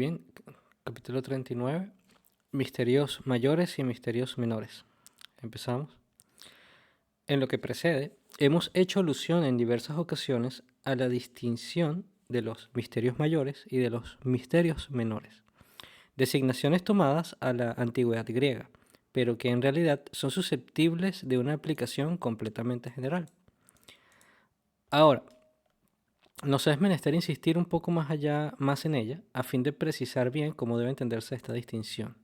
bien, capítulo 39, misterios mayores y misterios menores. Empezamos. En lo que precede, hemos hecho alusión en diversas ocasiones a la distinción de los misterios mayores y de los misterios menores, designaciones tomadas a la antigüedad griega, pero que en realidad son susceptibles de una aplicación completamente general. Ahora, nos es menester insistir un poco más en ella, a fin de precisar bien cómo debe entenderse esta distinción.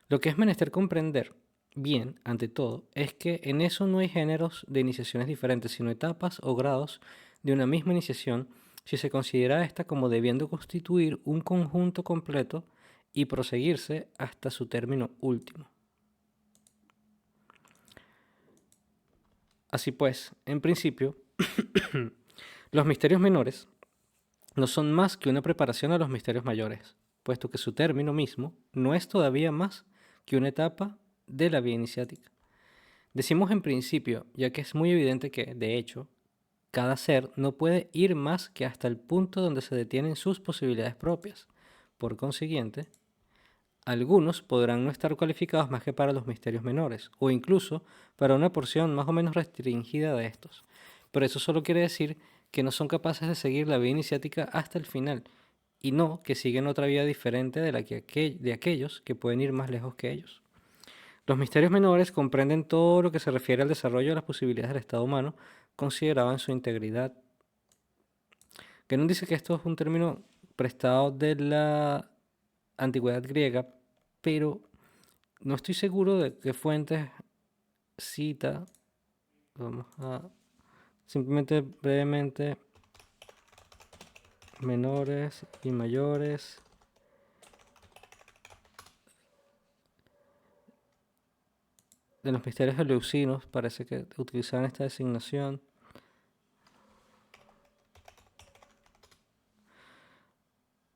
Lo que es menester comprender bien, ante todo, es que en eso no hay géneros de iniciaciones diferentes, sino etapas o grados de una misma iniciación, si se considera esta como debiendo constituir un conjunto completo y proseguirse hasta su término último. Así pues, en principio, los misterios menores no son más que una preparación a los misterios mayores, puesto que su término mismo no es todavía más que una etapa de la vía iniciática. Decimos en principio, ya que es muy evidente que, de hecho, cada ser no puede ir más que hasta el punto donde se detienen sus posibilidades propias. Por consiguiente, algunos podrán no estar cualificados más que para los misterios menores, o incluso para una porción más o menos restringida de estos. Pero eso solo quiere decir que no son capaces de seguir la vía iniciática hasta el final, y no que siguen otra vía diferente de de aquellos que pueden ir más lejos que ellos. Los misterios menores comprenden todo lo que se refiere al desarrollo de las posibilidades del estado humano, considerado en su integridad. Genon dice que esto es un término prestado de la antigüedad griega, pero no estoy seguro de qué fuentes cita. Vamos a simplemente brevemente menores y mayores. De los misterios eleusinos parece que utilizaban esta designación.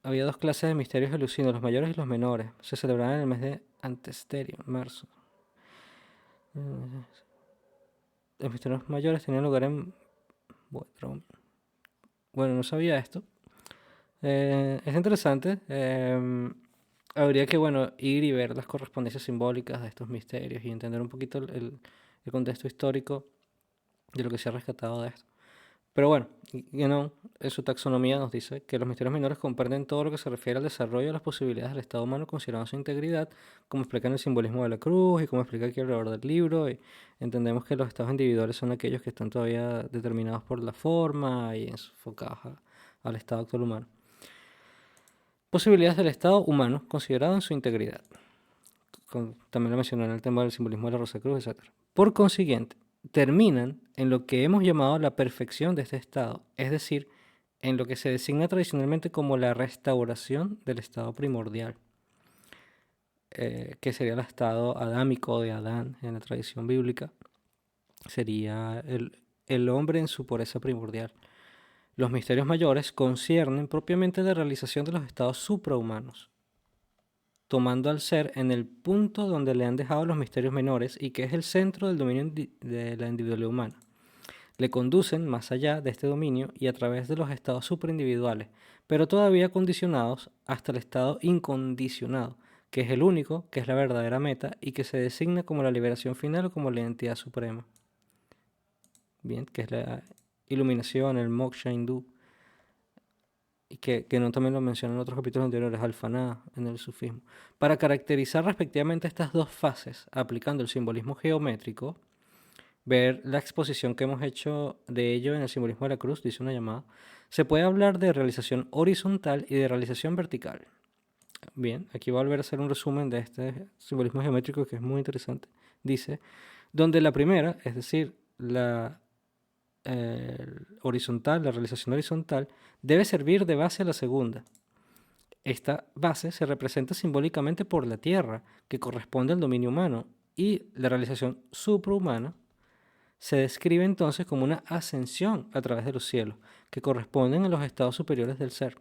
Había dos clases de misterios eleusinos, los mayores y los menores. Se celebraban en el mes de Antesterio, en marzo. Los misterios mayores tenían lugar en... Bueno, no sabía esto. Es interesante. Habría que, bueno, ir y ver las correspondencias simbólicas de estos misterios y entender un poquito el contexto histórico de lo que se ha rescatado de esto. Pero bueno, Guénon en su taxonomía nos dice que los misterios menores comprenden todo lo que se refiere al desarrollo de las posibilidades del estado humano considerando su integridad, como explica en el simbolismo de la cruz y como explica aquí alrededor del libro. Y entendemos que los estados individuales son aquellos que están todavía determinados por la forma y enfocados al estado actual humano. Posibilidades del estado humano considerado en su integridad. También lo mencionó en el tema del simbolismo de la Rosa Cruz, etc. Por consiguiente, terminan en lo que hemos llamado la perfección de este estado, es decir, en lo que se designa tradicionalmente como la restauración del estado primordial, que sería el estado adámico de Adán en la tradición bíblica, sería el hombre en su pureza primordial. Los misterios mayores conciernen propiamente la realización de los estados suprahumanos, tomando al ser en el punto donde le han dejado los misterios menores y que es el centro del dominio de la individualidad humana. Le conducen más allá de este dominio y a través de los estados superindividuales, pero todavía condicionados hasta el estado incondicionado, que es el único, que es la verdadera meta y que se designa como la liberación final o como la identidad suprema. Bien, que es la iluminación, el moksha hindú, y que no también lo menciona en otros capítulos anteriores, Alfaná, en el sufismo. Para caracterizar respectivamente estas dos fases, aplicando el simbolismo geométrico, ver la exposición que hemos hecho de ello en el simbolismo de la cruz, dice una llamada, se puede hablar de realización horizontal y de realización vertical. Bien, aquí voy a volver a hacer un resumen de este simbolismo geométrico que es muy interesante. Dice, donde la primera, es decir, la horizontal, la realización horizontal, debe servir de base a la segunda. Esta base se representa simbólicamente por la tierra, que corresponde al dominio humano, y la realización suprahumana se describe entonces como una ascensión a través de los cielos, que corresponden a los estados superiores del ser.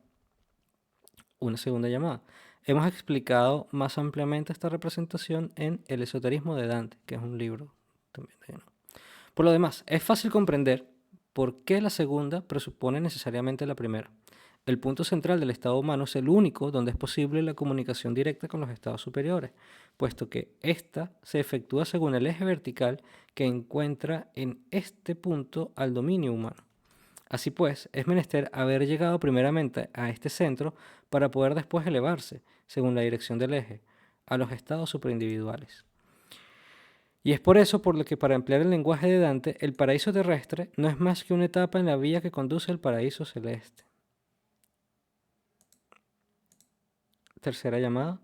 Una segunda llamada. Hemos explicado más ampliamente esta representación en El esoterismo de Dante, que es un libro también de Guénon. Por lo demás, es fácil comprender por qué la segunda presupone necesariamente la primera. el punto central del estado humano es el único donde es posible la comunicación directa con los estados superiores, puesto que ésta se efectúa según el eje vertical que encuentra en este punto al dominio humano. Así pues, es menester haber llegado primeramente a este centro para poder después elevarse, según la dirección del eje, a los estados superindividuales. Y es por eso por lo que, para emplear el lenguaje de Dante, el paraíso terrestre no es más que una etapa en la vía que conduce al paraíso celeste. Tercera llamada.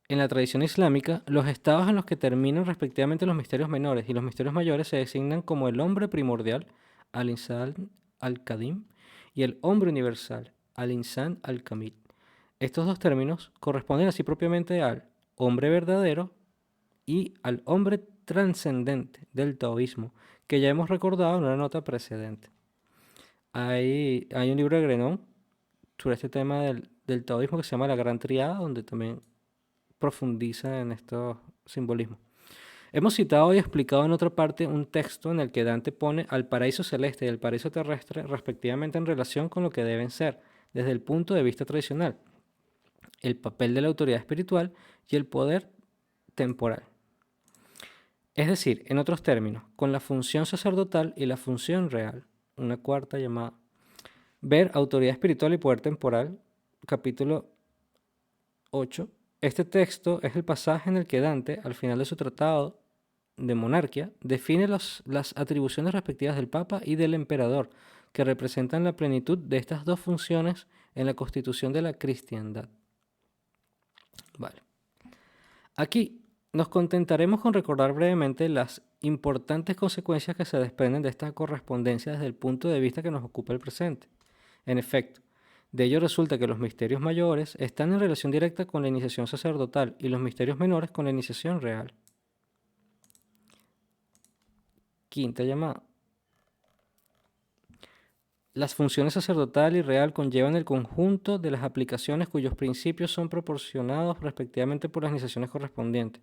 En la tradición islámica, los estados en los que terminan respectivamente los misterios menores y los misterios mayores se designan como el hombre primordial, al-insan al-qadim, y el hombre universal, al-insan al-kamil. Estos dos términos corresponden así propiamente al hombre verdadero y al hombre trascendente del taoísmo, que ya hemos recordado en una nota precedente. Hay un libro de Grenon sobre este tema del taoísmo que se llama La Gran Triada, donde también profundiza en estos simbolismos. Hemos citado y explicado en otra parte un texto en el que Dante pone al paraíso celeste y al paraíso terrestre respectivamente en relación con lo que deben ser, desde el punto de vista tradicional, el papel de la autoridad espiritual y el poder temporal. Es decir, en otros términos, con la función sacerdotal y la función real. Una cuarta llamada. Ver autoridad espiritual y poder temporal, capítulo 8. Este texto es el pasaje en el que Dante, al final de su tratado de monarquía, define las atribuciones respectivas del Papa y del Emperador, que representan la plenitud de estas dos funciones en la constitución de la cristiandad. Vale. Aquí nos contentaremos con recordar brevemente las importantes consecuencias que se desprenden de esta correspondencia desde el punto de vista que nos ocupa el presente. En efecto, de ello resulta que los misterios mayores están en relación directa con la iniciación sacerdotal y los misterios menores con la iniciación real. Quinta llamada. Las funciones sacerdotal y real conllevan el conjunto de las aplicaciones cuyos principios son proporcionados respectivamente por las iniciaciones correspondientes,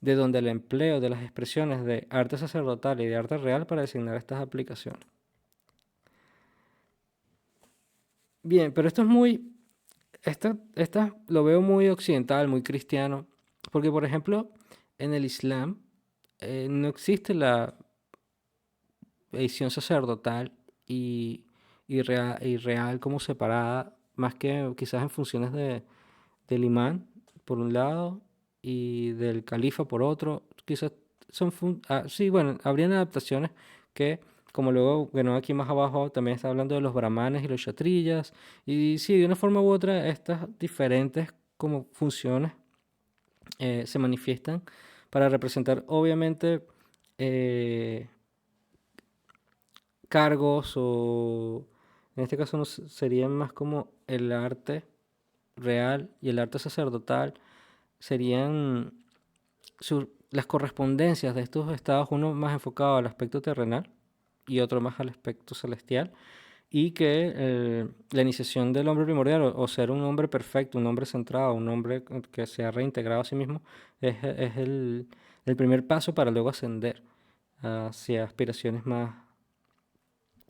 de donde el empleo de las expresiones de arte sacerdotal y de arte real para designar estas aplicaciones. Bien, pero esto es muy, esta lo veo muy occidental, muy cristiano, porque por ejemplo, en el Islam no existe la edición sacerdotal y real como separada, más que quizás en funciones del imán por un lado y del califa por otro. Quizás sí, bueno, habrían adaptaciones que, como luego, bueno, aquí más abajo también está hablando de los brahmanes y los kshatriyas, y sí, de una forma u otra estas diferentes como funciones se manifiestan para representar obviamente cargos, o en este caso serían más como el arte real y el arte sacerdotal, serían las correspondencias de estos estados, uno más enfocado al aspecto terrenal y otro más al aspecto celestial, y que la iniciación del hombre primordial, o ser un hombre perfecto, un hombre centrado, un hombre que se ha reintegrado a sí mismo, es el primer paso para luego ascender hacia aspiraciones más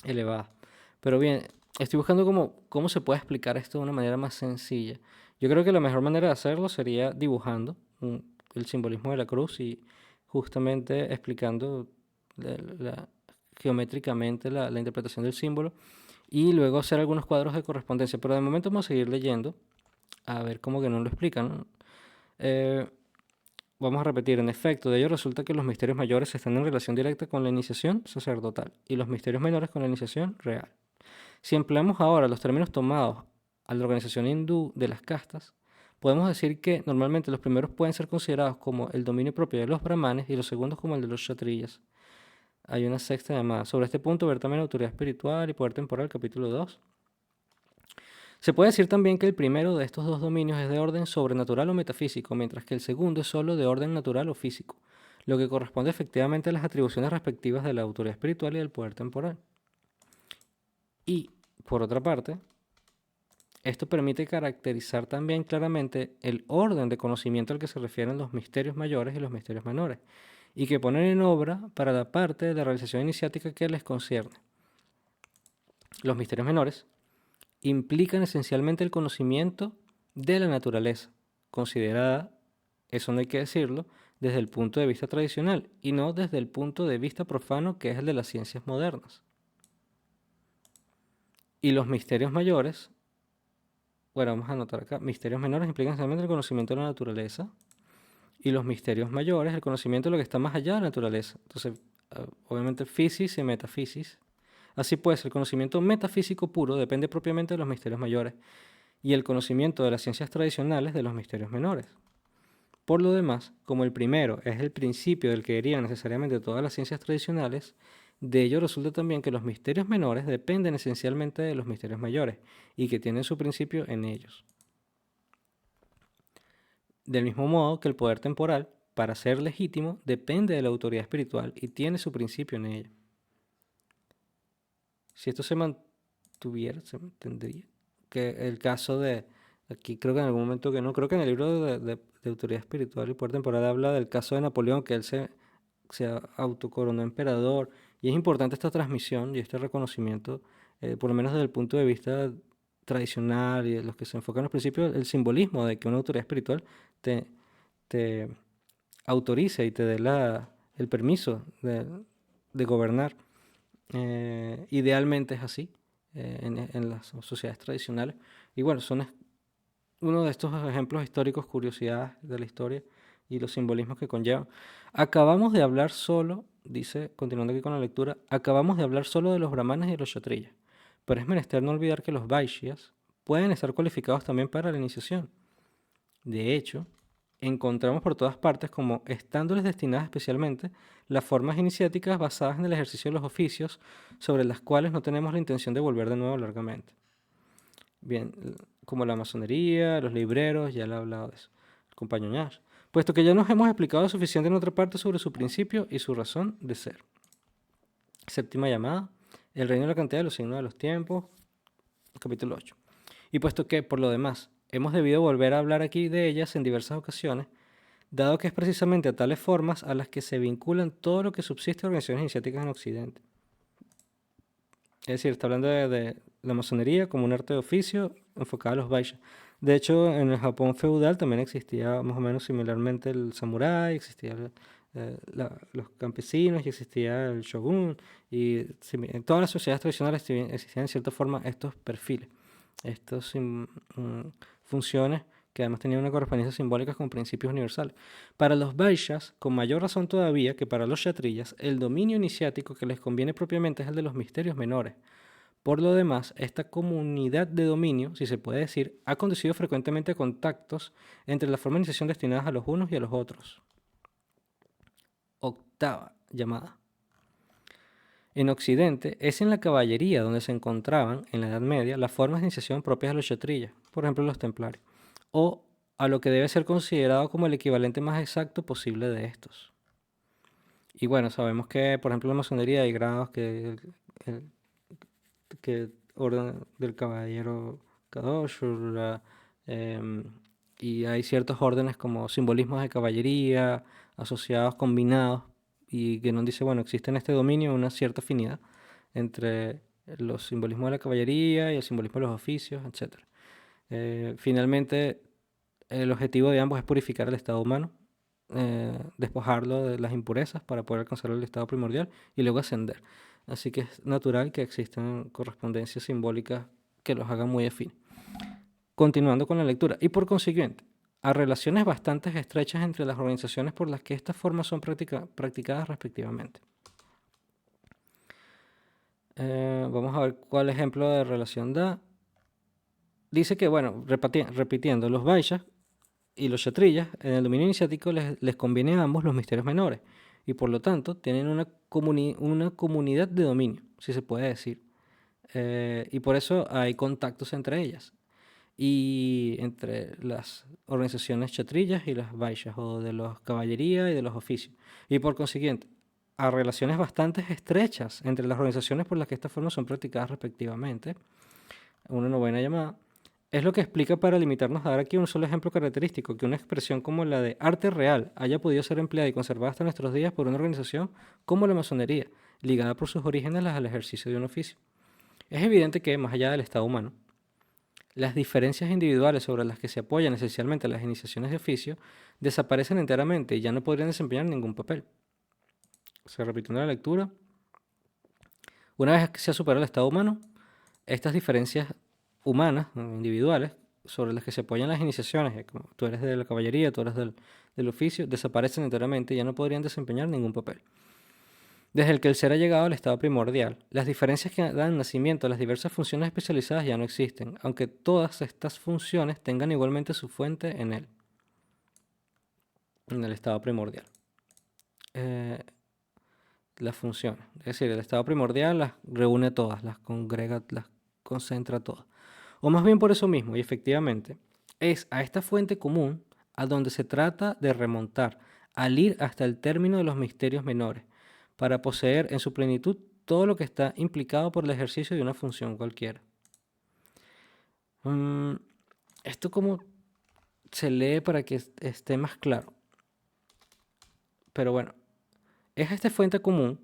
elevadas. Pero bien, estoy buscando cómo se puede explicar esto de una manera más sencilla. Yo creo que la mejor manera de hacerlo sería dibujando el simbolismo de la cruz y justamente explicando geométricamente la interpretación del símbolo, y luego hacer algunos cuadros de correspondencia. Pero de momento vamos a seguir leyendo, a ver cómo que no lo explican. Vamos a repetir, en efecto, de ello resulta que los misterios mayores están en relación directa con la iniciación sacerdotal y los misterios menores con la iniciación real. Si empleamos ahora los términos tomados a la organización hindú de las castas, podemos decir que normalmente los primeros pueden ser considerados como el dominio propio de los brahmanes y los segundos como el de los kshatriyas. Hay una sexta llamada. Sobre este punto, ver también autoridad espiritual y poder temporal, capítulo 2. Se puede decir también que el primero de estos dos dominios es de orden sobrenatural o metafísico, mientras que el segundo es solo de orden natural o físico, lo que corresponde efectivamente a las atribuciones respectivas de la autoridad espiritual y del poder temporal. Y, por otra parte, esto permite caracterizar también claramente el orden de conocimiento al que se refieren los misterios mayores y los misterios menores, y que ponen en obra para la parte de la realización iniciática que les concierne. Los misterios menores implican esencialmente el conocimiento de la naturaleza, considerada, eso no hay que decirlo, desde el punto de vista tradicional y no desde el punto de vista profano que es el de las ciencias modernas. Y los misterios mayores, bueno, vamos a anotar acá, misterios menores implican esencialmente el conocimiento de la naturaleza y los misterios mayores, el conocimiento de lo que está más allá de la naturaleza. Entonces, obviamente, física y metafísica. Así pues, el conocimiento metafísico puro depende propiamente de los misterios mayores y el conocimiento de las ciencias tradicionales de los misterios menores. Por lo demás, como el primero es el principio del que derivan necesariamente todas las ciencias tradicionales, de ello resulta también que los misterios menores dependen esencialmente de los misterios mayores y que tienen su principio en ellos. Del mismo modo que el poder temporal, para ser legítimo, depende de la autoridad espiritual y tiene su principio en ello. Si esto se mantuviera, se mantendría. Que el caso de, aquí creo que en algún momento que no, creo que en el libro de autoridad espiritual y poder temporal habla del caso de Napoleón, que él se autocoronó emperador, y es importante esta transmisión y este reconocimiento, por lo menos desde el punto de vista tradicional y de los que se enfocan en los principios, el simbolismo de que una autoridad espiritual te autorice y te dé el permiso de gobernar. Idealmente es así en las sociedades tradicionales. Y bueno, son uno de estos ejemplos históricos, curiosidades de la historia y los simbolismos que conllevan. Acabamos de hablar solo, dice, continuando aquí con la lectura, acabamos de hablar solo de los brahmanes y de los kshatriyas, pero es menester no olvidar que los vaishyas pueden estar cualificados también para la iniciación. De hecho, encontramos por todas partes como estándoles destinadas especialmente las formas iniciáticas basadas en el ejercicio de los oficios sobre las cuales no tenemos la intención de volver de nuevo largamente. Bien, como la masonería, los libreros, ya le he hablado de eso, el compañonaje. Puesto que ya nos hemos explicado suficiente en otra parte sobre su principio y su razón de ser. Séptima llamada, el reino de la cantidad de los signos de los tiempos, capítulo 8. Y puesto que, por lo demás, hemos debido volver a hablar aquí de ellas en diversas ocasiones, dado que es precisamente a tales formas a las que se vinculan todo lo que subsiste de organizaciones iniciáticas en Occidente. Es decir, está hablando de la masonería como un arte de oficio enfocado a los vaishyas. De hecho, en el Japón feudal también existía más o menos similarmente el samurái, existía los campesinos y existía el shogun. Y en todas las sociedades tradicionales existían en cierta forma estos perfiles, estas funciones que además tenían una correspondencia simbólica con principios universales. Para los vaishyas, con mayor razón todavía que para los kshatriyas, el dominio iniciático que les conviene propiamente es el de los misterios menores. Por lo demás, esta comunidad de dominio, si se puede decir, ha conducido frecuentemente a contactos entre las formas de iniciación destinadas a los unos y a los otros. Octava llamada. En Occidente es en la caballería donde se encontraban, en la Edad Media, las formas de iniciación propias de los kshatriyas, por ejemplo los templarios, o a lo que debe ser considerado como el equivalente más exacto posible de estos. Y bueno, sabemos que, por ejemplo, en la masonería hay grados que orden del caballero Kadosh, y hay ciertos órdenes como simbolismos de caballería, asociados, combinados, y que nos dice, bueno, existe en este dominio una cierta afinidad entre los simbolismos de la caballería y el simbolismo de los oficios, etc. Finalmente, el objetivo de ambos es purificar el estado humano, despojarlo de las impurezas para poder alcanzar el estado primordial y luego ascender. Así que es natural que existan correspondencias simbólicas que los hagan muy afines. Continuando con la lectura, y por consiguiente, a relaciones bastante estrechas entre las organizaciones por las que estas formas son practicadas respectivamente. Vamos a ver cuál ejemplo de relación da. Dice que, bueno, repitiendo, los vaishyas y los kshatriyas, en el dominio iniciático les conviene a ambos los misterios menores, y por lo tanto tienen una comunidad de dominio, si se puede decir. Y por eso hay contactos entre ellas, y entre las organizaciones kshatriyas y las vaishyas, o de los caballería y de los oficios. Y por consiguiente, a relaciones bastante estrechas entre las organizaciones por las que estas formas son practicadas respectivamente. Una novena llamada. Es lo que explica, para limitarnos a dar aquí un solo ejemplo característico, que una expresión como la de arte real haya podido ser empleada y conservada hasta nuestros días por una organización como la masonería, ligada por sus orígenes al ejercicio de un oficio. Es evidente que, más allá del estado humano, Las diferencias individuales sobre las que se apoyan esencialmente las iniciaciones de oficio desaparecen enteramente y ya no podrían desempeñar ningún papel. Se repitiendo la lectura. Una vez que se ha superado el estado humano, estas diferencias humanas, individuales, sobre las que se apoyan las iniciaciones, como tú eres de la caballería, tú eres del oficio, desaparecen enteramente y ya no podrían desempeñar ningún papel. Desde el que el ser ha llegado al estado primordial, las diferencias que dan nacimiento a las diversas funciones especializadas ya no existen, aunque todas estas funciones tengan igualmente su fuente en él, en el estado primordial. Las funciones, es decir, el estado primordial las reúne todas, las congrega, las concentra todas. O más bien por eso mismo, y efectivamente, es a esta fuente común a donde se trata de remontar, al ir hasta el término de los misterios menores, para poseer en su plenitud todo lo que está implicado por el ejercicio de una función cualquiera. Esto como se lee para que esté más claro. Pero bueno, es a esta fuente común,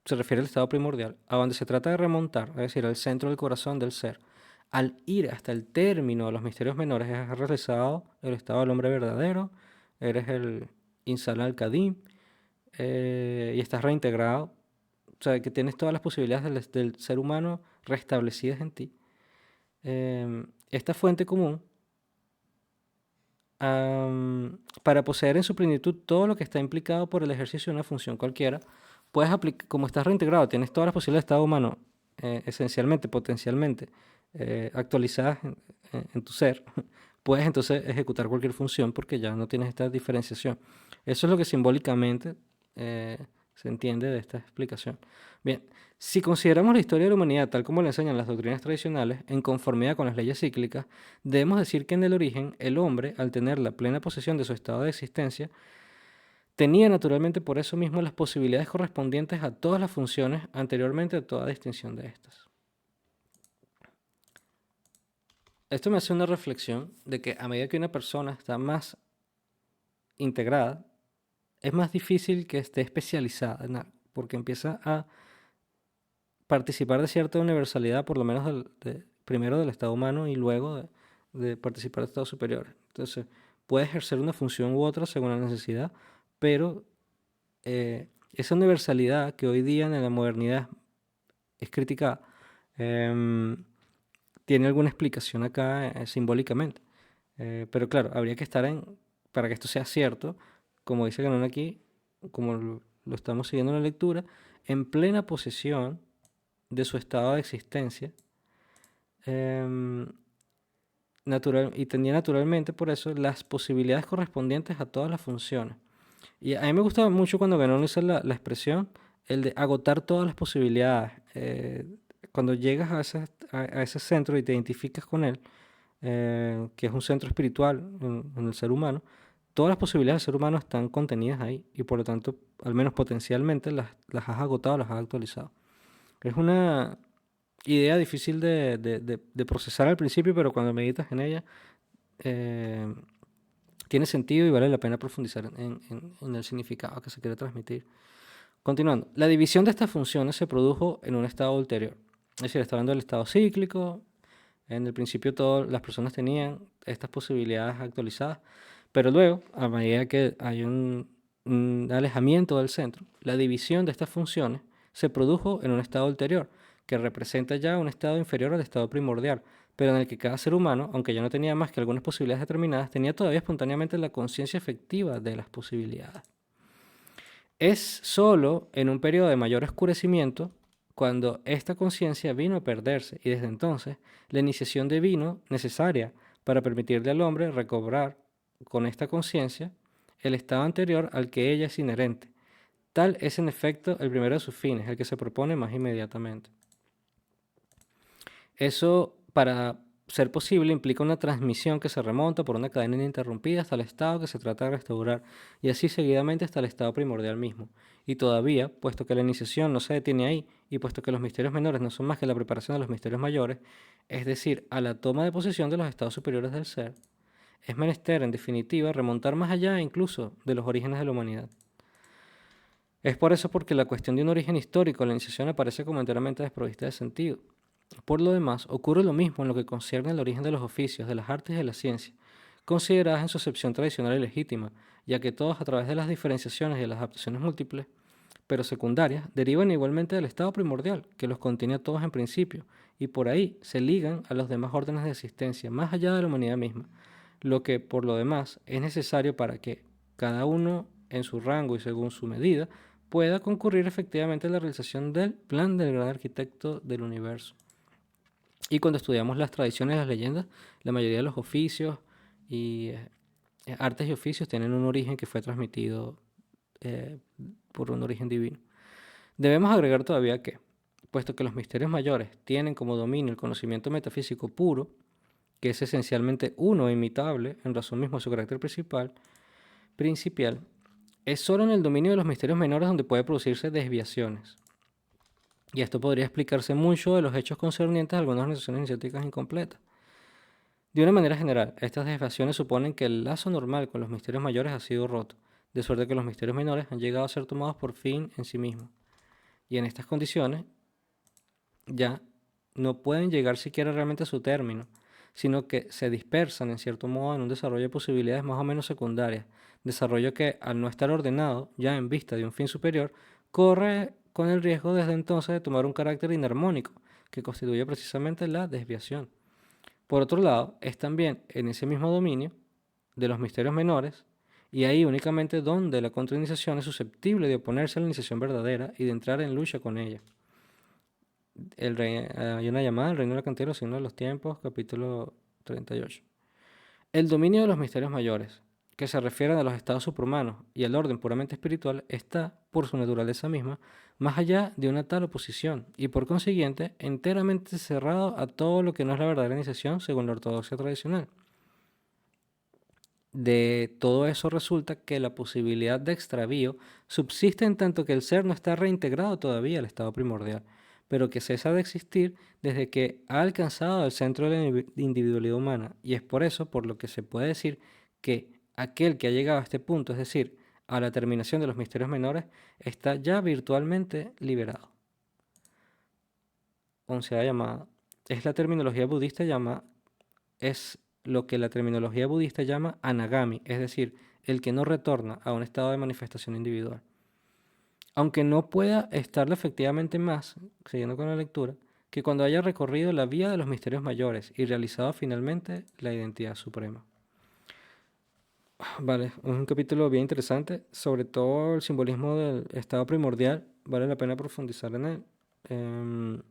se refiere al estado primordial, a donde se trata de remontar, es decir, al centro del corazón del ser. Al ir hasta el término de los misterios menores, has realizado el estado del hombre verdadero, eres el Insan al-Qadim, y estás reintegrado, o sea, que tienes todas las posibilidades del ser humano restablecidas en ti. Esta fuente común, para poseer en su plenitud todo lo que está implicado por el ejercicio de una función cualquiera, puedes aplicar, como estás reintegrado, tienes todas las posibilidades de estado humano, esencialmente, potencialmente, actualizadas en tu ser, puedes entonces ejecutar cualquier función porque ya no tienes esta diferenciación. Eso es lo que simbólicamente se entiende de esta explicación. Bien, si consideramos la historia de la humanidad tal como la enseñan las doctrinas tradicionales, en conformidad con las leyes cíclicas, debemos decir que en el origen el hombre, al tener la plena posesión de su estado de existencia, tenía naturalmente por eso mismo las posibilidades correspondientes a todas las funciones anteriormente a toda distinción de estas. Esto me hace una reflexión de que a medida que una persona está más integrada, es más difícil que esté especializada en algo, porque empieza a participar de cierta universalidad, por lo menos primero del estado humano y luego de participar de estados superiores. Entonces, puede ejercer una función u otra según la necesidad, pero esa universalidad que hoy día en la modernidad es criticada, tiene alguna explicación acá simbólicamente. Pero claro, habría que estar para que esto sea cierto, como dice Ganón aquí, como lo estamos siguiendo en la lectura, en plena posesión de su estado de existencia, y tenía naturalmente por eso las posibilidades correspondientes a todas las funciones. Y a mí me gusta mucho cuando Ganón usa la expresión, el de agotar todas las posibilidades. Cuando llegas a ese centro y te identificas con él, que es un centro espiritual en el ser humano, todas las posibilidades del ser humano están contenidas ahí y por lo tanto, al menos potencialmente, las has agotado, las has actualizado. Es una idea difícil de procesar al principio, pero cuando meditas en ella, tiene sentido y vale la pena profundizar en el significado que se quiere transmitir. Continuando, la división de estas funciones se produjo en un estado ulterior. Es decir, está hablando del estado cíclico. En el principio todas las personas tenían estas posibilidades actualizadas, pero luego, a medida que hay un alejamiento del centro, la división de estas funciones se produjo en un estado ulterior, que representa ya un estado inferior al estado primordial, pero en el que cada ser humano, aunque ya no tenía más que algunas posibilidades determinadas, tenía todavía espontáneamente la conciencia efectiva de las posibilidades. Es sólo en un periodo de mayor oscurecimiento cuando esta conciencia vino a perderse y desde entonces la iniciación vino necesaria para permitirle al hombre recobrar con esta conciencia el estado anterior al que ella es inherente. Tal es en efecto el primero de sus fines, el que se propone más inmediatamente. Eso, para ser posible, implica una transmisión que se remonta por una cadena ininterrumpida hasta el estado que se trata de restaurar, y así seguidamente hasta el estado primordial mismo. Y todavía, puesto que la iniciación no se detiene ahí, y puesto que los misterios menores no son más que la preparación de los misterios mayores, es decir, a la toma de posesión de los estados superiores del ser, es menester, en definitiva, remontar más allá incluso de los orígenes de la humanidad. Es por eso porque la cuestión de un origen histórico de la iniciación aparece como enteramente desprovista de sentido. Por lo demás, ocurre lo mismo en lo que concierne al origen de los oficios, de las artes y de la ciencia, consideradas en su acepción tradicional y legítima, ya que todos a través de las diferenciaciones y de las adaptaciones múltiples, pero secundarias, derivan igualmente del estado primordial, que los contiene a todos en principio, y por ahí se ligan a los demás órdenes de existencia, más allá de la humanidad misma, lo que por lo demás es necesario para que cada uno en su rango y según su medida pueda concurrir efectivamente a la realización del plan del gran arquitecto del universo. Y cuando estudiamos las tradiciones y las leyendas, la mayoría de los oficios y artes y oficios tienen un origen que fue transmitido eh, por un origen divino. Debemos agregar todavía que, puesto que los misterios mayores tienen como dominio el conocimiento metafísico puro, que es esencialmente uno e imitable en razón mismo de su carácter principal, es solo en el dominio de los misterios menores donde puede producirse desviaciones. Y esto podría explicarse mucho de los hechos concernientes a algunas organizaciones iniciáticas incompletas. De una manera general, estas desviaciones suponen que el lazo normal con los misterios mayores ha sido roto, de suerte que los misterios menores han llegado a ser tomados por fin en sí mismos. Y en estas condiciones ya no pueden llegar siquiera realmente a su término, sino que se dispersan en cierto modo en un desarrollo de posibilidades más o menos secundarias, desarrollo que al no estar ordenado ya en vista de un fin superior, corre con el riesgo desde entonces de tomar un carácter inarmónico, que constituye precisamente la desviación. Por otro lado, es también en ese mismo dominio de los misterios menores, y ahí únicamente donde la contrainiciación es susceptible de oponerse a la iniciación verdadera y de entrar en lucha con ella. Hay una llamada, el reino del cantero, signo de los tiempos, capítulo 38. El dominio de los misterios mayores, que se refieren a los estados superhumanos y al orden puramente espiritual, está, por su naturaleza misma, más allá de una tal oposición y, por consiguiente, enteramente cerrado a todo lo que no es la verdadera iniciación según la ortodoxia tradicional. De todo eso resulta que la posibilidad de extravío subsiste en tanto que el ser no está reintegrado todavía al estado primordial, pero que cesa de existir desde que ha alcanzado el centro de la individualidad humana, y es por eso por lo que se puede decir que aquel que ha llegado a este punto, es decir, a la terminación de los misterios menores, está ya virtualmente liberado. Onceava llamada. Es la terminología budista es lo que la terminología budista llama anagami, es decir, el que no retorna a un estado de manifestación individual. Aunque no pueda estarlo efectivamente más, siguiendo con la lectura, que cuando haya recorrido la vía de los misterios mayores y realizado finalmente la identidad suprema. Vale, un capítulo bien interesante, sobre todo el simbolismo del estado primordial, vale la pena profundizar en él.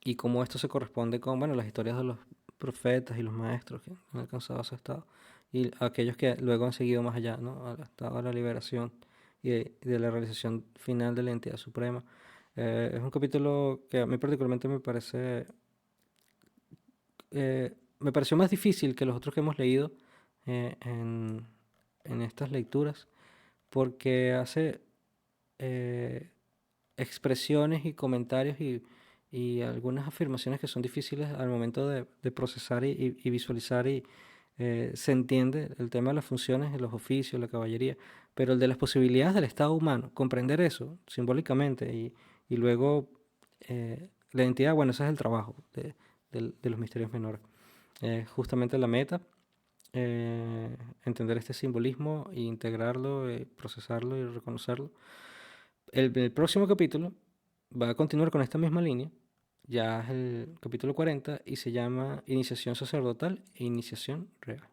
Y cómo esto se corresponde con, bueno, las historias de los profetas y los maestros que han alcanzado ese estado y aquellos que luego han seguido más allá, ¿no? Al estado de la liberación y de la realización final de la entidad suprema. Es un capítulo que a mí particularmente me pareció más difícil que los otros que hemos leído eh, en, en estas lecturas, porque hace expresiones y comentarios y algunas afirmaciones que son difíciles al momento de procesar y visualizar y se entiende el tema de las funciones, de los oficios, la caballería, pero el de las posibilidades del estado humano, comprender eso simbólicamente y luego la identidad, bueno, ese es el trabajo de los misterios menores. Justamente la meta, entender este simbolismo e integrarlo, procesarlo y reconocerlo. El próximo capítulo va a continuar con esta misma línea, ya es el capítulo 40 y se llama Iniciación sacerdotal e Iniciación real.